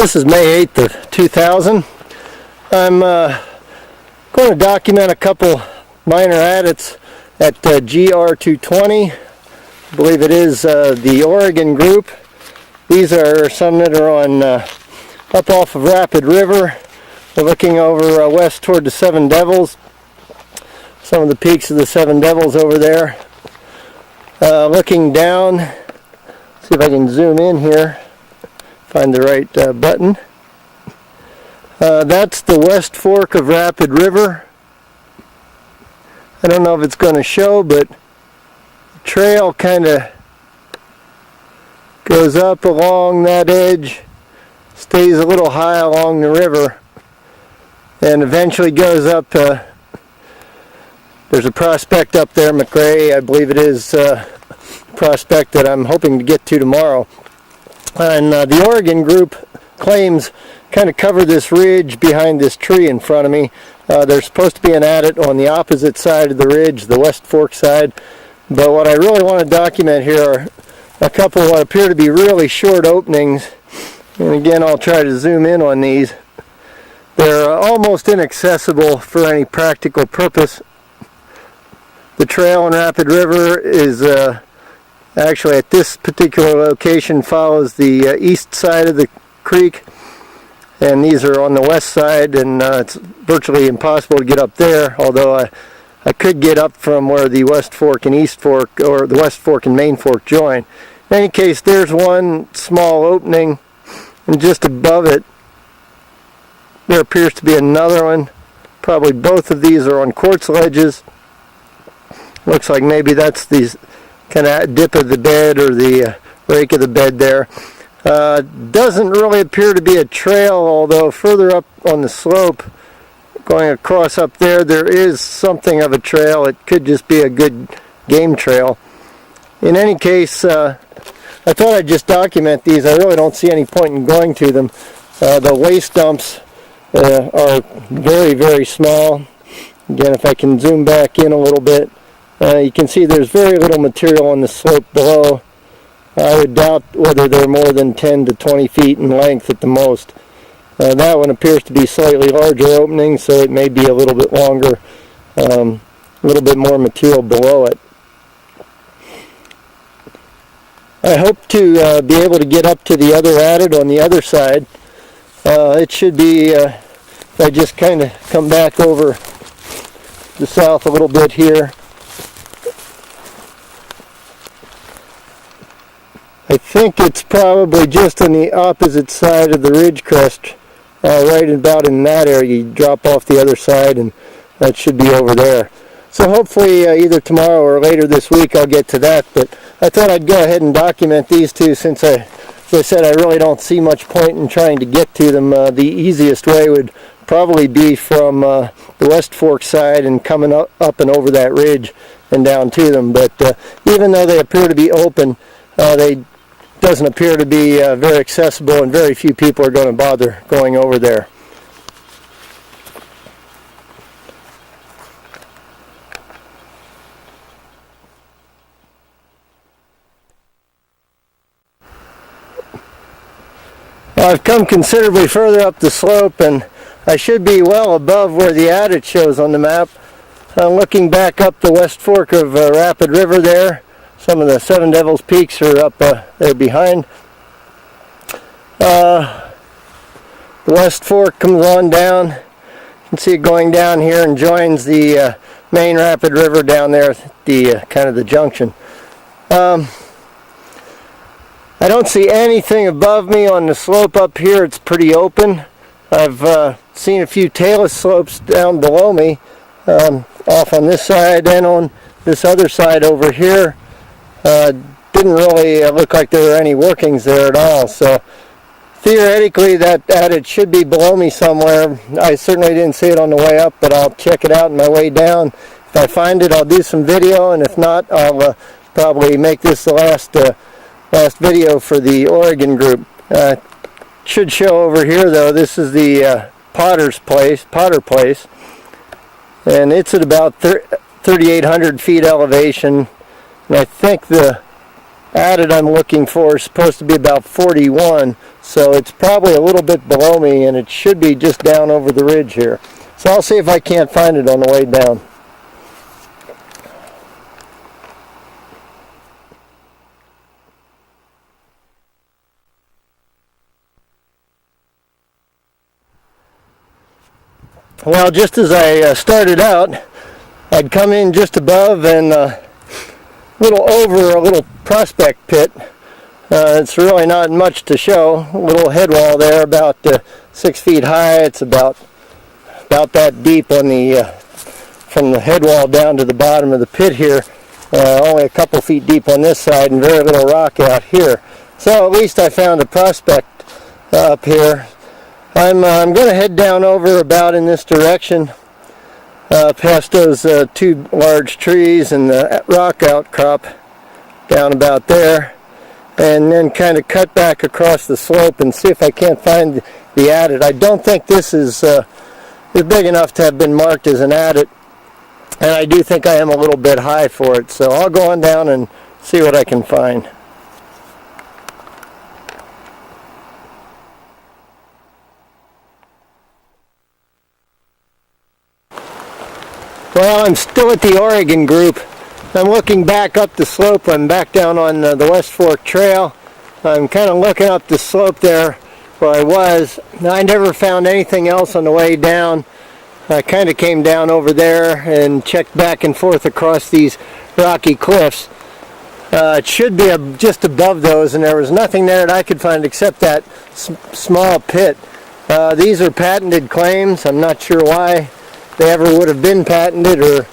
This is May 8th of 2000. I'm going to document a couple minor adits at GR0220. I believe it is the Oregon group. These are some that are on up off of Rapid River. We're looking over west toward the Seven Devils. Some of the peaks of the Seven Devils over there. Looking down, see if I can zoom in here. Find the right button. That's the West Fork of Rapid River. I don't know if it's going to show, but the trail kind of goes up along that edge, stays a little high along the river, and eventually goes up. There's a prospect up there, McRae, I believe it is a prospect that I'm hoping to get to tomorrow. And the Oregon group claims kind of cover this ridge behind this tree in front of me. There's supposed to be an adit on the opposite side of the ridge, the West Fork side. But what I really want to document here are a couple of what appear to be really short openings. And again, I'll try to zoom in on these. They're almost inaccessible for any practical purpose. The trail in Rapid River is actually at this particular location follows the east side of the creek, and these are on the west side, and it's virtually impossible to get up there, although I could get up from where the West Fork and East Fork, or the West Fork and Main Fork join. In any case, there's one small opening, and just above it there appears to be another one. Probably both of these are on quartz ledges. Looks like maybe that's the kind of dip of the bed or the rake of the bed there. Doesn't really appear to be a trail, although further up on the slope, going across up there, there is something of a trail. It could just be a good game trail. In any case, I thought I'd just document these. I really don't see any point in going to them. The waste dumps are very, very small. Again, if I can zoom back in a little bit, you can see there's very little material on the slope below. I would doubt whether they're more than 10 to 20 feet in length at the most. That one appears to be slightly larger opening, so it may be a little bit longer, a little bit more material below it. I hope to be able to get up to the other adit on the other side. It should be, if I just kind of come back over the south a little bit here, I think it's probably just on the opposite side of the ridge crest, right about in that area. You drop off the other side, and that should be over there. So hopefully either tomorrow or later this week I'll get to that. But I thought I'd go ahead and document these two, since as I said, I really don't see much point in trying to get to them. The easiest way would probably be from the West Fork side and coming up and over that ridge and down to them. But even though they appear to be open, they doesn't appear to be very accessible, and very few people are going to bother going over there. Well, I've come considerably further up the slope, and I should be well above where the adit shows on the map. I'm looking back up the West Fork of Rapid River there. Some of the Seven Devils peaks are up there behind. The West Fork comes on down. You can see it going down here and joins the main Rapid River down there at the kind of the junction. I don't see anything above me on the slope up here. It's pretty open. I've seen a few talus slopes down below me, off on this side and on this other side over here. Didn't really look like there were any workings there at all, so theoretically that adit should be below me somewhere. I certainly didn't see it on the way up, but I'll check it out on my way down. If I find it, I'll do some video, and if not, I'll probably make this the last video for the Oregon group. Should show over here though, this is the Potter Place, and it's at about 3,800 feet elevation. And I think the adit I'm looking for is supposed to be about 41, So it's probably a little bit below me, and it should be just down over the ridge here. So I'll see if I can't find it on the way down. Well, just as I started out, I'd come in just above and a little over a little prospect pit. It's really not much to show. A little head wall there, about 6 feet high. It's about that deep on the from the head wall down to the bottom of the pit here. Only a couple feet deep on this side, and very little rock out here. So at least I found a prospect up here. I'm going to head down over about in this direction, past those two large trees and the rock outcrop down about there, and then kind of cut back across the slope and see if I can't find the adit. I don't think this is big enough to have been marked as an adit, and I do think I am a little bit high for it, so I'll go on down and see what I can find. Well, I'm still at the Oregon group. I'm looking back up the slope. I'm back down on the West Fork Trail. I'm kind of looking up the slope there where I was. I never found anything else on the way down. I kind of came down over there and checked back and forth across these rocky cliffs. It should be just above those, and there was nothing there that I could find except that small pit. These are patented claims. I'm not sure why they ever would have been patented, or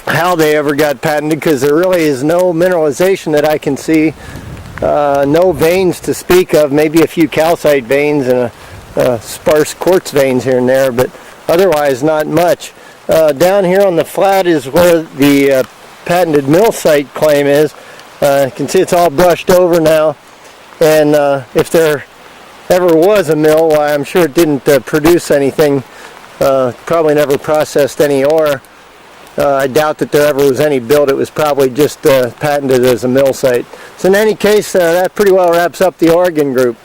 how they ever got patented, because there really is no mineralization that I can see. No veins to speak of, maybe a few calcite veins and a sparse quartz veins here and there, but otherwise not much. Down here on the flat is where the patented mill site claim is. You can see it's all brushed over now, and if there ever was a mill, why, I'm sure it didn't produce anything. Probably never processed any ore. I doubt that there ever was any built. It was probably just patented as a mill site. So in any case, that pretty well wraps up the Oregon group.